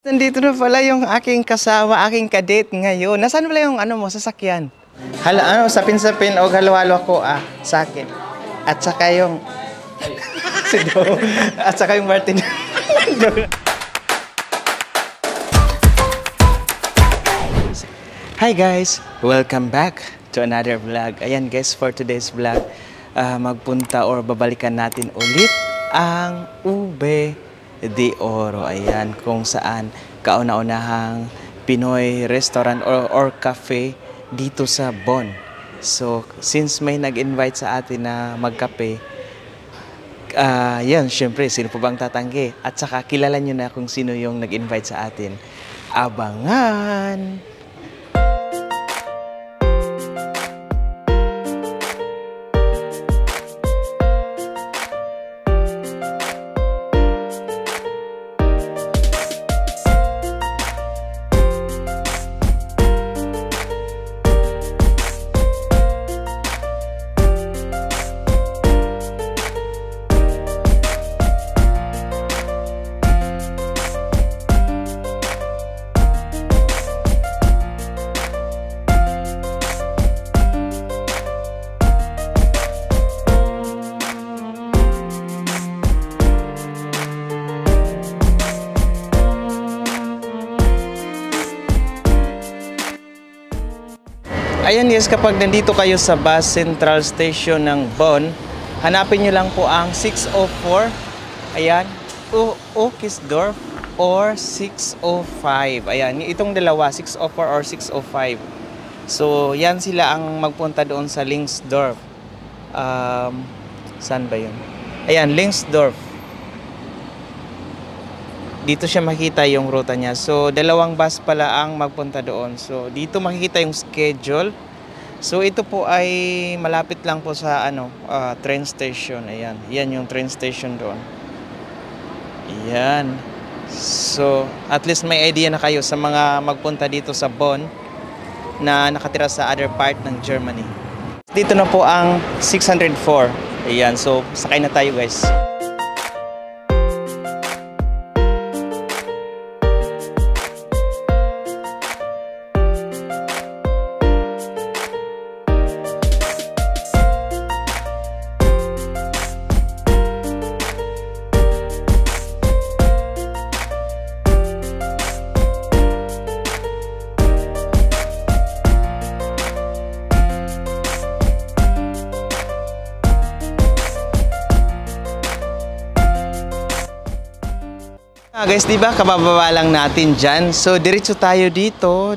Nandito na pala yung aking kasama, aking kadate ngayon. Nasaan pala yung ano mo, sasakyan? Sapin-sapin o halo-halo ako sa akin. At saka yung at saka yung Martin. Hi guys! Welcome back to another vlog. Ayan guys, for today's vlog, magpunta or babalikan natin ulit ang Ube de Oro. Ayan, kung saan kauna-unahang Pinoy restaurant or cafe dito sa Bon. So, since may nag-invite sa atin na magkape, yan, syempre, sino pa bang tatanggi? At saka, kilala nyo na kung sino yung nag-invite sa atin. Abangan! Ayan guys, kapag nandito kayo sa bus central station ng Bon, hanapin nyo lang po ang 604, ayan, Oakisdorp or 605. Ayan, itong dalawa, 604 or 605. So, yan sila ang magpunta doon sa Linksdorf. Saan ba yun? Ayan, Linksdorf. Dito siya makita yung ruta niya. So, dalawang bus pala ang magpunta doon. So, dito makikita yung schedule. So, ito po ay malapit lang po sa train station. Ayan. Yan yung train station doon. Ayan. So, at least may idea na kayo sa mga magpunta dito sa Bonn na nakatira sa other part ng Germany. Dito na po ang 604. Ayan. So, sakay na tayo guys. Guys, di ba kabababa lang natin dyan. So, diretso tayo dito.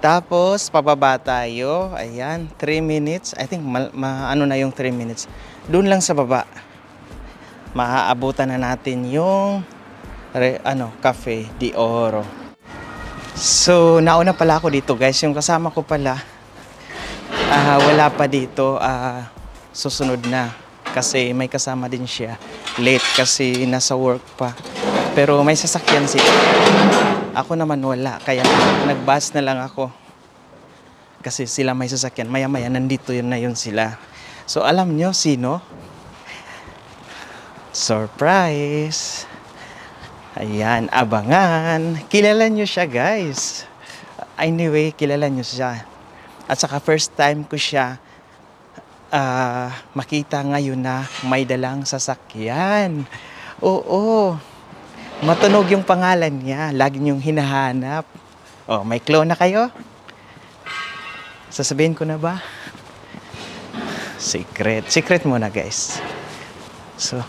Tapos, pababa tayo. Ayan, 3 minutes. I think, ano na yung 3 minutes. Doon lang sa baba. Maaabutan na natin yung Cafe de Oro. So, nauna pala ako dito guys. Yung kasama ko pala, wala pa dito. Susunod na. Kasi may kasama din siya. Late kasi nasa work pa. Pero may sasakyan siya. Ako naman wala. Kaya nag-bus na lang ako. Kasi sila may sasakyan. Maya-maya nandito yun na yun sila. So alam nyo sino? Surprise! Ayan, abangan. Kilala nyo siya guys. Anyway, kilala nyo siya. At saka first time ko siya makita ngayon na may dalang sasakyan. Oo. Matunog yung pangalan niya. Lagi niyong hinahanap. Oh, may clone na kayo? Sasabihin ko na ba? Secret. Secret muna guys. So,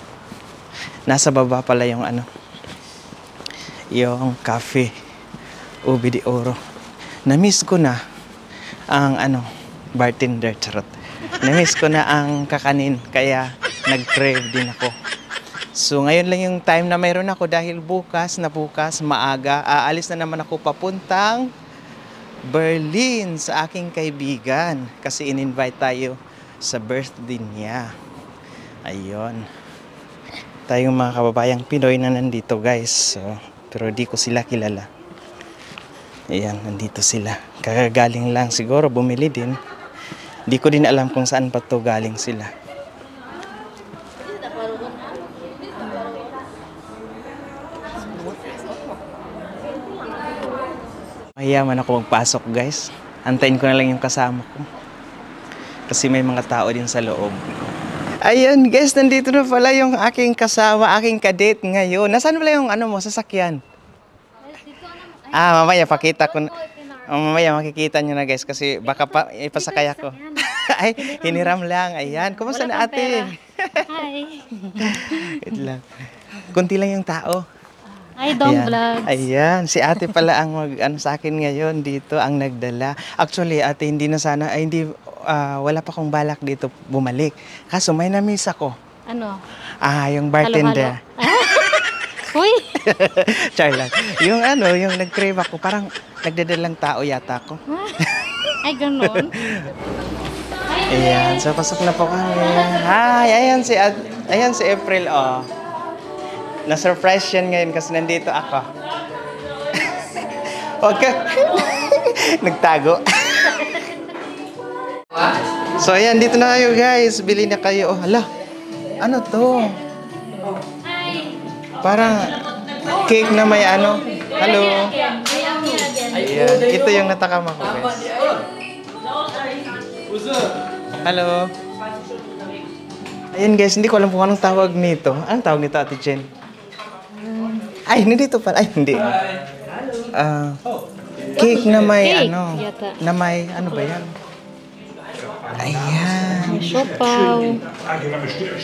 nasa baba pala yung yung cafe Ube de Oro. Na-miss ko na ang bartender, charot. Na-miss ko na ang kakanin, kaya nag-crave din ako. So ngayon lang yung time na mayroon ako dahil bukas maaga, aalis na naman ako papuntang Berlin sa aking kaibigan. Kasi in-invite tayo sa birthday niya. Ayun. Tayong mga kababayang Pinoy na nandito guys. So, pero di ko sila kilala. Ayan, nandito sila. Kagagaling lang siguro, bumili din. Di ko din alam kung saan pa to galing sila. Mahiyaman ako magpasok, guys. Antayin ko na lang yung kasama ko. Kasi may mga tao din sa loob. Ayan, guys, nandito na pala yung aking kasama, aking kadate ngayon. Nasaan pala yung ano mo, sasakyan? Mamaya pakita ko. Mamaya makikita nyo na, guys, kasi baka pa ipasakay ako. Ay, hiniram lang. Ayan, kumusta na ate? Hi. Wait lang. Kunti lang yung tao. Hi, Dong Vlogs. Ayan, si ate pala ang sa akin ngayon dito, ang nagdala. Actually, ate, hindi na sana, wala pa akong balak dito bumalik. Kaso may na-miss ako. Ano? Yung bartender. Halo-halo. Uy! Char lang. Yung nag-crave ako, parang nagdadalang tao yata ako. Ay, ganun. Ayan, so pasok na po kami. Hi, ayan si April, oh. Na-surprise yan ngayon kasi nandito ako. Okay. Nagtago. So ayan, dito na kayo guys. Bili na kayo. Oh, hala. Ano to? Parang cake na may ano. Hello. Ayan, ito yung natakam ako guys. Hello. Ayan guys, hindi ko alam kung anong tawag nito. Anong tawag nito, Ate Jen? Ay, nandito pala. Ay, hindi. Cake na may Cake, ano. yata. Na may, ano ba yan? Ayan. Siopaw.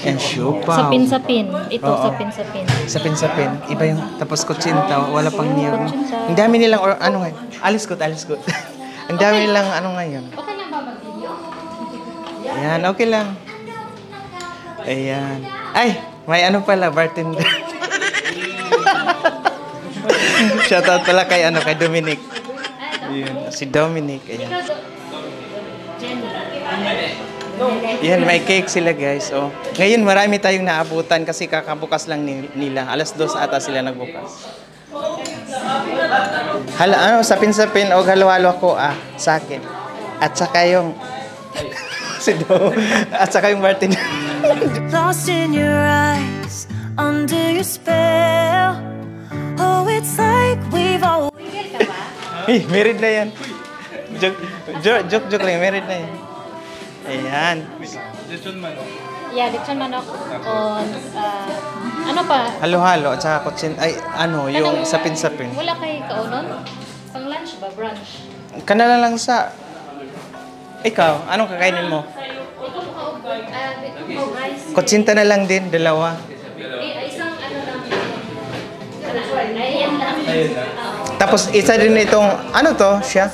Ayan, siopaw. Sapin-sapin. Ito, Oo. sapin-sapin. Sapin-sapin. Iba yung, tapos kutsinta. Wala pang niyo. Kutsinta. Ang dami nilang, ano ngayon? Alis ko. Ang dami nilang, ano ngayon? Okay lang ba mag-video? Ayan, okay lang. Ayan. Ay, may ano pala, bartender. Shoutout pala kay Dominic. Ayan, si Dominic. Ayan. Yan, may cake sila guys. Oh. Ngayon marami tayong naabutan kasi kakabukas lang nila. 2:00 ata sila nagbukas. Sapin-sapin o halo-halo ako sa akin. At saka yung si Dom. At saka yung Martin. Lost in your eyes, under your spell. Oh, it's like we've always. Married na yan. Joke lang, married na yan. Ayan. Yeah, lechon manok on, ano pa? Halo-halo at saka kutsin. Ay, yung sapin-sapin. Wala kay kaunon? Pang lunch ba? Brunch? Kanala lang sa... Ikaw, anong kakainin mo? Rice. Kutsinta na lang din, 2. Isang ano lang. Ayan lang. Tapos isa din itong, ano to siya?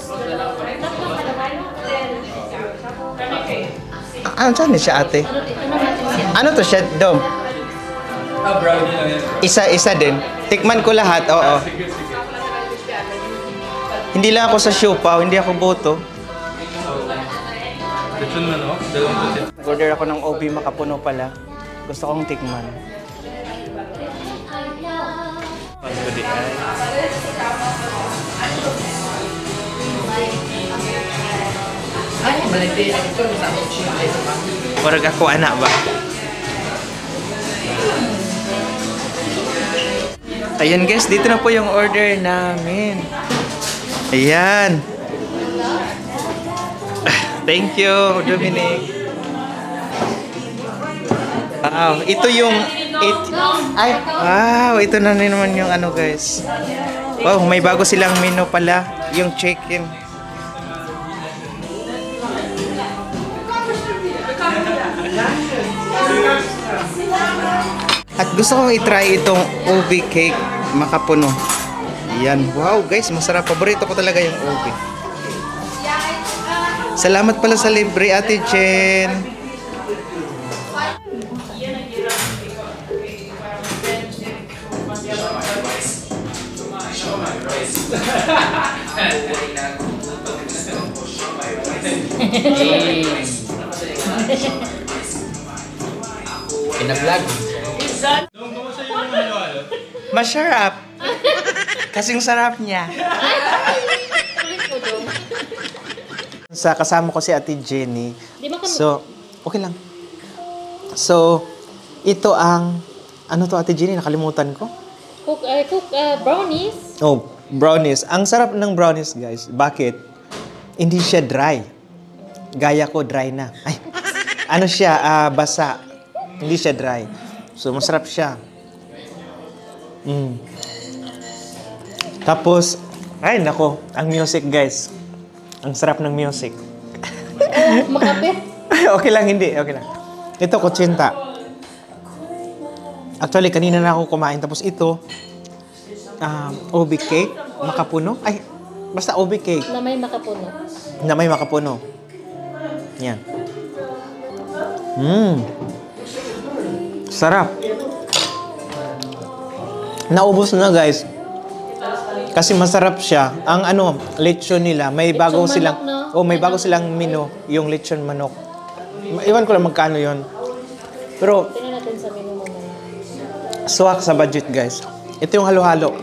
Ano saan siya ate? Ano to siya, Dom? Brownie lang yan. Isa din. Tikman ko lahat, oo. Hindi lang ako sa siopaw, hindi ako boto. Lechon manok, dalawang kutsit. Nag-order ako ng OB makapuno pala. Gusto kong tikman. Warag ako anak ba? Ayan guys, dito na po yung order namin. Ayan. Thank you, Dominic. Wow, ito yung ito na naman yung ano guys. Wow, may bago silang menu pala, yung chicken. At gusto kong i-try itong ubi cake makapuno. Yan, wow guys, masarap. Paborito ko talaga yung ubi. Salamat pala sa libre, Ate Jen. Pina-vlog. Masarap. Kasing sarap niya. Sa kasama ko si Ate Jenny. So, okay lang. So, ito ang ano to Ate Jenny, nakalimutan ko. Cook brownies. Oh, brownies. Ang sarap ng brownies, guys. Bakit? Hindi siya dry. Gaya ko, dry na. Ay, ano siya? Basa. Hindi siya dry. So, masarap siya. Tapos, ay, nako. Ang music, guys. Ang sarap ng music. Makapit. Okay lang, hindi. Okay lang. Ito, kutsinta. Actually, kanina na ako kumain. Tapos ito, OB cake, makapuno. Ay, basta OB cake Na may makapuno. na may makapuno. Yan. Sarap. Naubos na, guys. Kasi masarap siya. Ang lechon nila, may bago Lechon silang manok, no? may bago silang menu, yung lechon manok. Iwan ko lang magkano 'yon. Pero Tingnan natin sa menu mamaya. swak sa budget, guys. Ito yung halo-halo.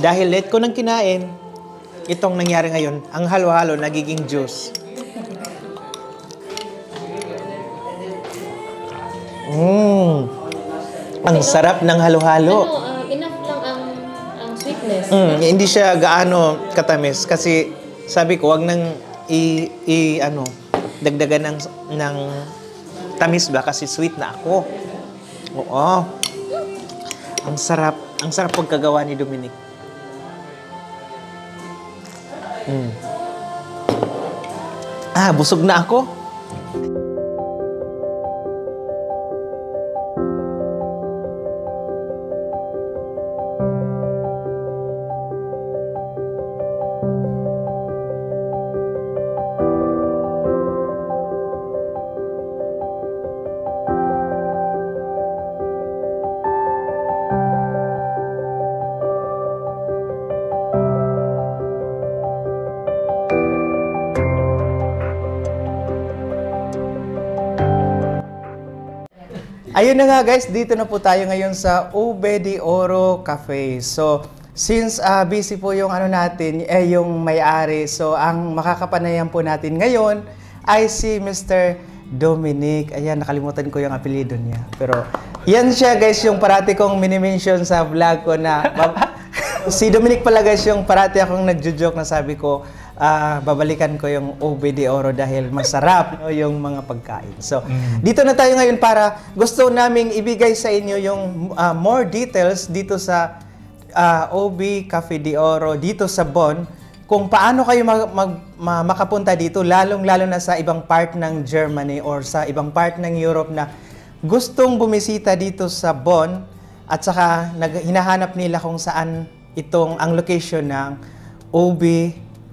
Dahil late ko nang kinain, itong nangyari ngayon, ang halo-halo nagiging juice. Ang sarap ng halo-halo. Enough lang ang sweetness. Hindi siya gaano katamis kasi sabi ko wag nang dagdagan ng tamis ba kasi sweet na ako. Oo. Ang sarap pagkagawa ni Dominic. Busog na ako. Ayun na nga, guys, dito na po tayo ngayon sa Ube de Oro Cafe. So, since busy po yung natin, yung may-ari, so ang makakapanayan po natin ngayon ay si Mr. Dominic. Ayan, nakalimutan ko yung apelyido niya. Pero, yan siya, guys, yung parati kong mini-mention sa vlog ko na si Dominic pala, guys, yung parati akong nagjo-joke na sabi ko, babalikan ko yung Ube de Oro dahil masarap yung mga pagkain. So, dito na tayo ngayon para gusto naming ibigay sa inyo yung more details dito sa OB Cafe de Oro, dito sa Bonn, kung paano kayo makapunta dito, lalong-lalo na sa ibang part ng Germany or sa ibang part ng Europe na gustong bumisita dito sa Bonn at saka hinahanap nila kung saan ang location ng OB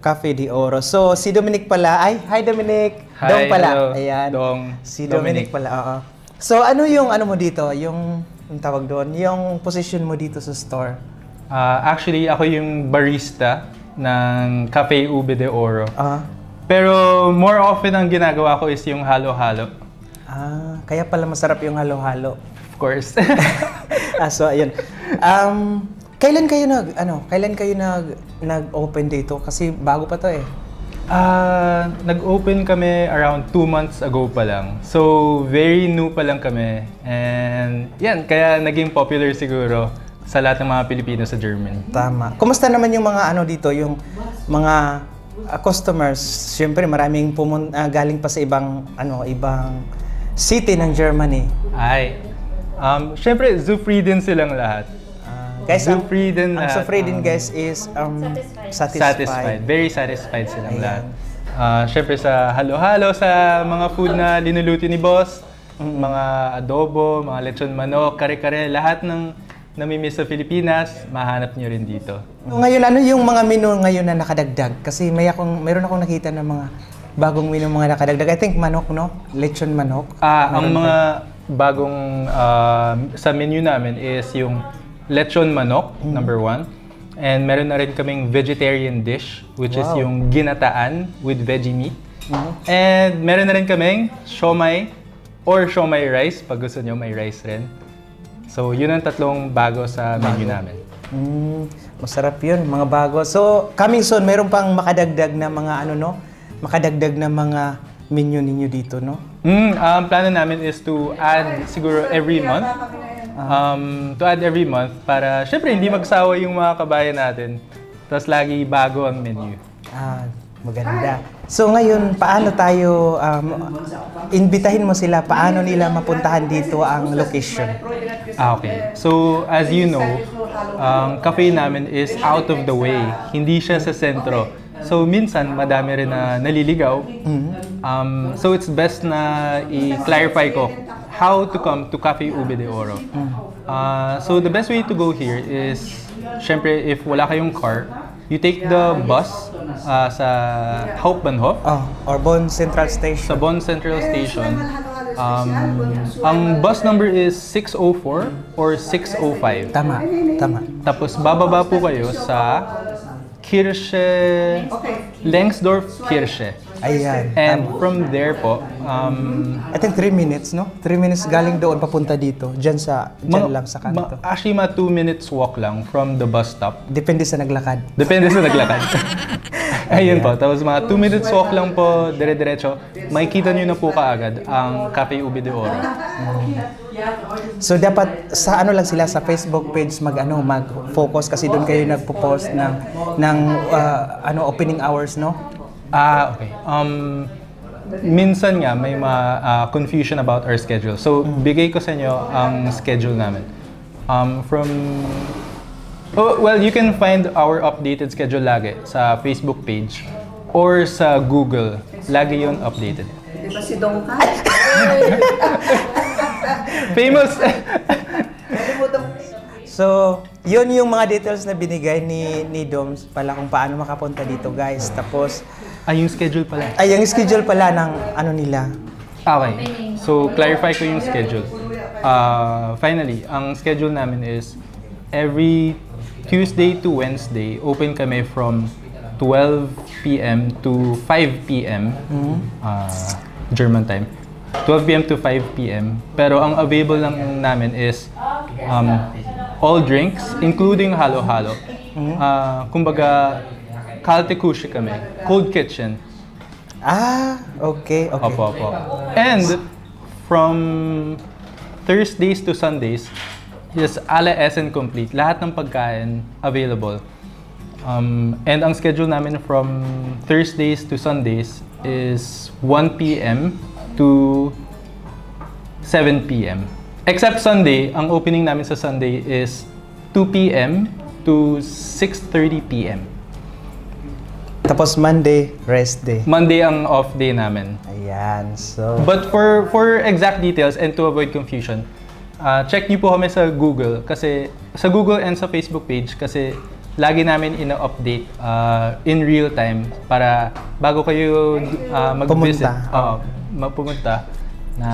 Cafe de Oro. So, si Dominic pala, hi Dominic! Hi, Dong pala. hello. Ayan. Dong. Si Dominic pala, oo. So, ano yung mo dito? Yung tawag doon? Yung position mo dito sa store? Actually, ako yung barista ng Cafe Ube de Oro. Pero more often ang ginagawa ko is yung halo-halo. Kaya pala masarap yung halo-halo. Of course. So, ayun. Kailan kayo nag-open dito? Kasi bago pa to eh. Nag-open kami around 2 months ago pa lang. So, very new pa lang kami. And yan, kaya naging popular siguro sa lahat ng mga Pilipino sa Germany. Tama. Kumusta naman yung mga dito, yung mga customers? Siyempre, maraming galing pa sa ibang city ng Germany. Siyempre, Zufrieden silang lahat. Guys, ang lahat. Zufrieden, guys, is satisfied. Very satisfied silang lahat. Siyempre sa halo-halo, sa mga food na linuluto ni boss, mga adobo, mga lechon manok, kare-kare, lahat ng namimiss sa Pilipinas, mahanap nyo rin dito. Ngayon, ano yung mga menu ngayon na nakadagdag? Kasi meron akong nakita ng mga bagong menu mga nakadagdag. I think manok, no? Lechon manok. Ang mga bagong sa menu namin is yung lechon manok, number 1. And meron na rin kaming vegetarian dish, which is yung ginataan with veggie meat. And meron na rin kaming siomai or siomai rice, pag gusto nyo may rice rin. So, yun ang 3 bago sa menu namin. Masarap yun, mga bago. So, coming soon, meron pang makadagdag na mga makadagdag na mga menu ninyo dito, no? Ang plano namin is to add siguro every month to add every month para syempre hindi magsawa yung mga kabayan natin. Tapos lagi bago ang menu. Maganda. So ngayon, paano tayo, imbitahin mo sila, paano nila mapuntahan dito ang location? Okay. So, as you know, ang cafe namin is out of the way. Hindi siya sa sentro. So, minsan, madami rin na naliligaw. So, it's best na i-clarify ko how to come to Cafe Ube de Oro. So, the best way to go here is, syempre, if wala kayong car, you take the bus sa Hauptbahnhof. Or Bonn Central Station. Sa Bonn Central Station. Ang bus number is 604 or 605. Tama. Tapos bababa po kayo sa Kirche, Lengsdorf Kirche. Ayan. And from there po, I think 3 minutes, no? 3 minutes galing doon papunta dito. Diyan lang sa kanto. Actually, 2 minutes walk lang from the bus stop. Depende sa naglakad. Depende sa naglakad. Ayun po. Tapos 2 minutes walk lang po, dire-diretso. Makikita nyo na po kaagad ang Cafe Ube de Oro. So dapat sa lang sila sa Facebook page mag-focus kasi doon kayo nagpo-post ng opening hours, no? Okay. Minsan nga may confusion about our schedule. So, bigay ko sa inyo ang schedule namin. You can find our updated schedule lagi sa Facebook page or sa Google. Lagi yun updated. Di ba si Dongka? Famous! So, yun yung mga details na binigay ni Doms pala kung paano makapunta dito, guys. Tapos, yung schedule pala. yung schedule pala ng nila. Okay. So, clarify ko yung schedule. Finally, ang schedule namin is every Tuesday to Wednesday, open kami from 12 p.m. to 5 p.m. German time. 12 p.m. to 5 p.m. Pero ang available lang namin is all drinks, including halo-halo. Kumbaga, kalte kushi kami. Cold kitchen. Okay. Opo. And from Thursdays to Sundays, yes, ala Essen complete. Lahat ng pagkain available. And ang schedule namin from Thursdays to Sundays is 1 p.m. to 7 p.m. Except Sunday, ang opening namin sa Sunday is 2 p.m. to 6:30 p.m. Tapos Monday, rest day. Monday ang off day namin. Ayan, so... But for exact details and to avoid confusion, check niyo po kami sa Google kasi sa Google and sa Facebook page kasi lagi namin ina-update in real time para bago kayo mag-visit, pumunta na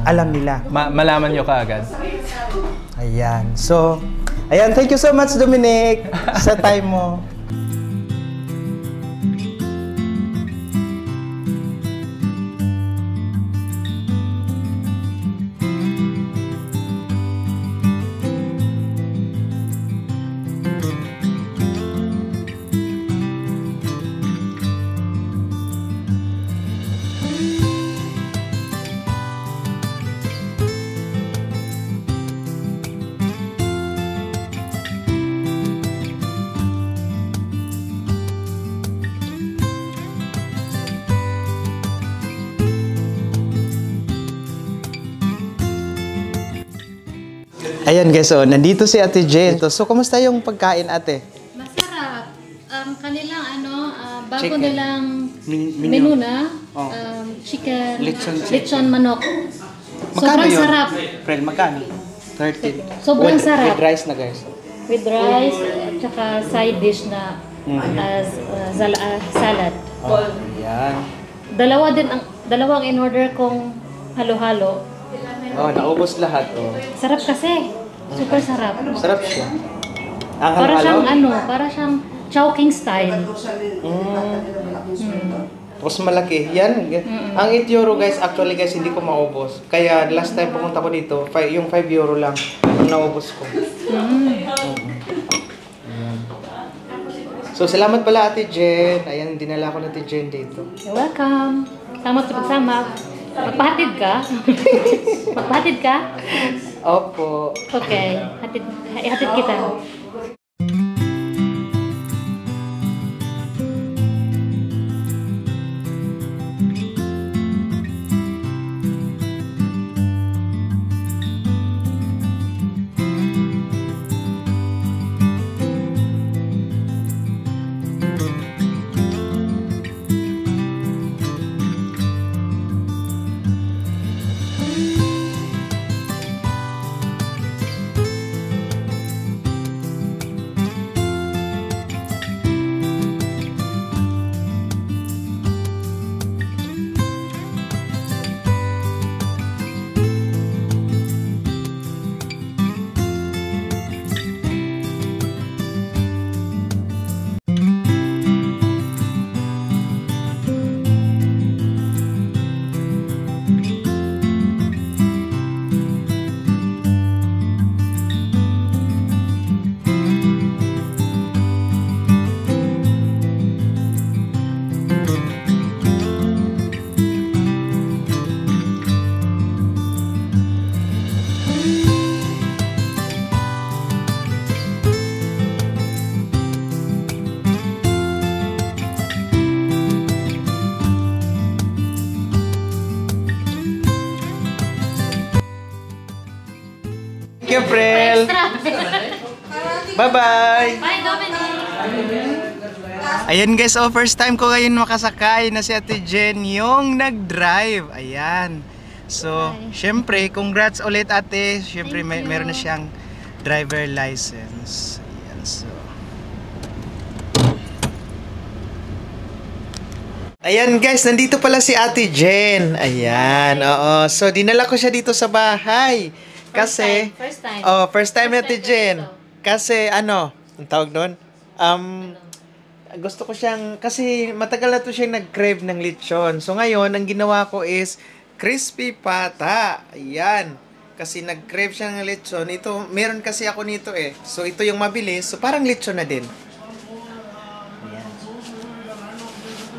alam nila. Malaman nyo kaagad. Ayan. So, thank you so much, Dominic, sa time mo. Ayan guys, nandito si Ate Jen. So, kumusta yung pagkain, ate? Masarap. Kanilang bago Chicken. nilang menu na, chicken, lechon manok. Sobrang sarap. Friend, magkano? 13. Sobrang sarap. With rice na, guys. With rice, at saka side dish na salad. Ayan. Dalawang in-order kong halo-halo. Naubos lahat. Sarap kasi. Super sarap. Sarap siya. Ang Para halo-halo? siyang para siyang chowking style. Tapos malaki. Yan. Ang 8 euro guys, actually guys, hindi ko maubos. Kaya last time pumunta ko dito, yung 5 euro lang ang naubos ko. So, salamat pala Ate Jen. Ayan, dinala ko na Ate Jen dito. You're welcome. Salamat sa pagsama. Magpahatid ka? Magpahatid ka? Opo. Okay, hatid kita. Thank you, Prel. Extra. Bye-bye. Bye, Dominic. Ayan guys, first time ko ngayon makasakay na si Ate Jen yung nag-drive. Ayan. So, syempre, congrats ulit ate. Syempre, meron na siyang driver license. Ayan, so. Ayan guys, nandito pala si Ate Jen. Ayan, oo. So, dinala ko siya dito sa bahay. Kasi, First time. first time na Ate First time Jen. dito. Kasi, ang tawag doon? Gusto ko siyang, kasi matagal na to siyang nag-crave ng lechon. So, ngayon, ang ginawa ko is, crispy pata. Ayan. Kasi nag-crave siya ng lechon. Ito, meron kasi ako nito eh. So, ito yung mabilis. So, parang lechon na din. Ayan.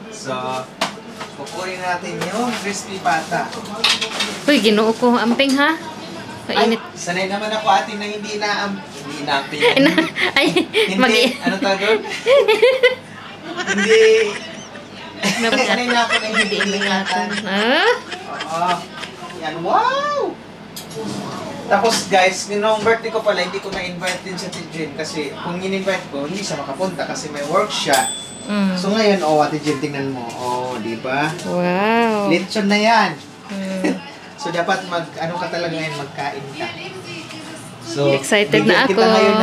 So, kukunin natin yung crispy pata. Uy, ginoo ko. Amping ha? Kainit. Ay, sanay naman ako ate na hindi inaampi. Ay, Hindi, ano tawag doon? Hindi. Sanay na ako na hindi ingatan. Ah? Oo. Yan, wow! Tapos guys, nung birthday ko pala, hindi ko na-invite din sa Tijin kasi kung in-invite ko, hindi siya makapunta kasi may work siya. Mm. So ngayon, Ate Jen, tingnan mo. Di ba? Wow. Lechon na yan. Mm. So dapat ano ka talaga ngayon, magkain ka. So, Excited bigyan na kita ako. ngayon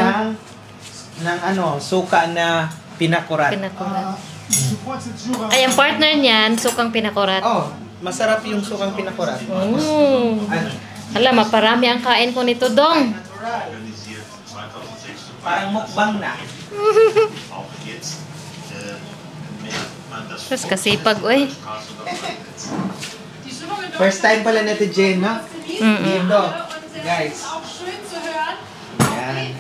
ng suka na pinakurat. Pinakurat. Ay, ang partner niyan, sukang pinakurat. Oh, masarap yung sukang pinakurat. Oh. Ano? Hala, maparami ang kain ko nito, Dong. Parang mukbang na. Tapos kasipag, uy. First time pala natin, Jen, no? Dito, guys. Yan.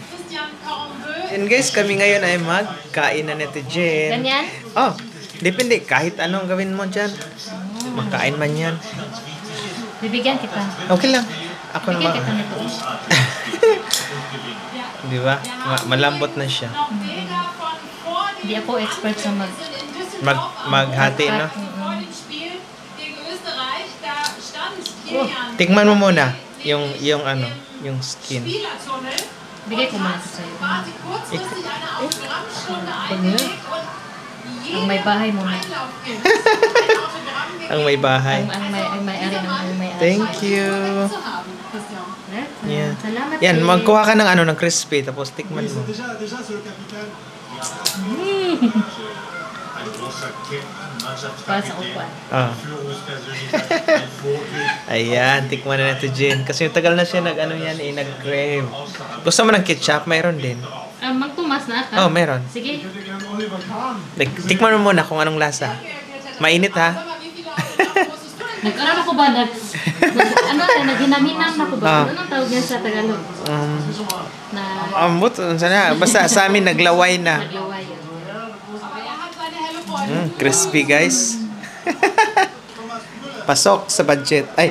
And guys, kami ngayon ay magkain na natin, Jen. Ganyan? Oh, depende. Kahit anong gawin mo dyan. Magkain man yan. Bibigyan kita. Okay lang. Ako Bibigyan naman. kita nito. Di ba? Malambot na siya. Hindi ako expert sa Maghati, no? Oh. Tikman mo muna yung skin. Bigay ko muna ito sa'yo. Ang may bahay mo. Ang may bahay. Ang may-ari ng may-ari. Thank you. Yeah. Salamat. Yan, eh. magkuha ka ng ng crispy tapos tikman mo. Para sa upuan. Ah. Ayan, tikman na natin, Jen. Kasi tagal na siya nag-crave. Gusto mo ng ketchup? Mayroon din. Magtumas na ka? Oh, meron. Sige. Tikman mo muna kung anong lasa. Mainit, ha? Nag-ano ako ba? Naghinaminang ako ba? Ano ang tawag niya sa Tagalog? Ambot, sana. Basta sa amin, naglaway na. Naglaway. Crispy, guys. Pasok sa budget. Ay.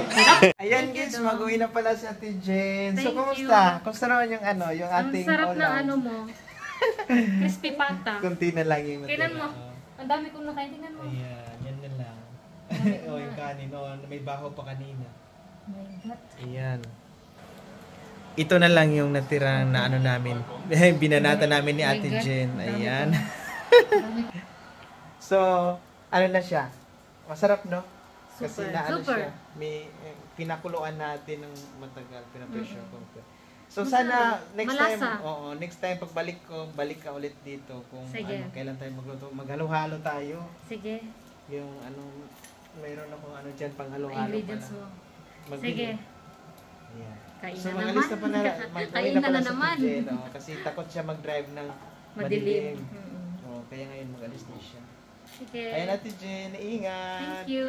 Ayan guys, mag-uwi na pala si Ate Jen. So, Thank kumusta? Kumusta naman yung ano, yung Ang ating sarap ulam? ng ano mo. Crispy pata. Kunti na lang yung Kailan mo? Ang dami kong nakain. Tingnan mo. Ayan, yan na lang. Oh, yung kanin. Oh, may baho pa kanina. My God. Ayan. Ito na lang yung natirang na ano namin. Binanata namin ni Oh my Ate God. Jen. Dami Ayan. Dami. So, ano na siya? Masarap, no? Kasi Super, na ano super. siya, may pinakuluan natin ng matagal, pinapressure cooker. So Masarap. sana next time, Malasa. next time pagbalik ko, balik ka ulit dito kung Sige. ano, kailan tayo magluto. Maghalo-halo tayo. Sige. Yung ano, mayroon akong ano diyan pang halo-halo Ingredients pala. mo. Magbili. Sige. Ayan. Kain So na magalis naman. na pala, Kain na na pala na si naman. Jen, kasi takot siya mag-drive ng Madilim. Kaya ngayon mag-alis na siya. Sige. Ayan Ate Jen, ingat! Thank you.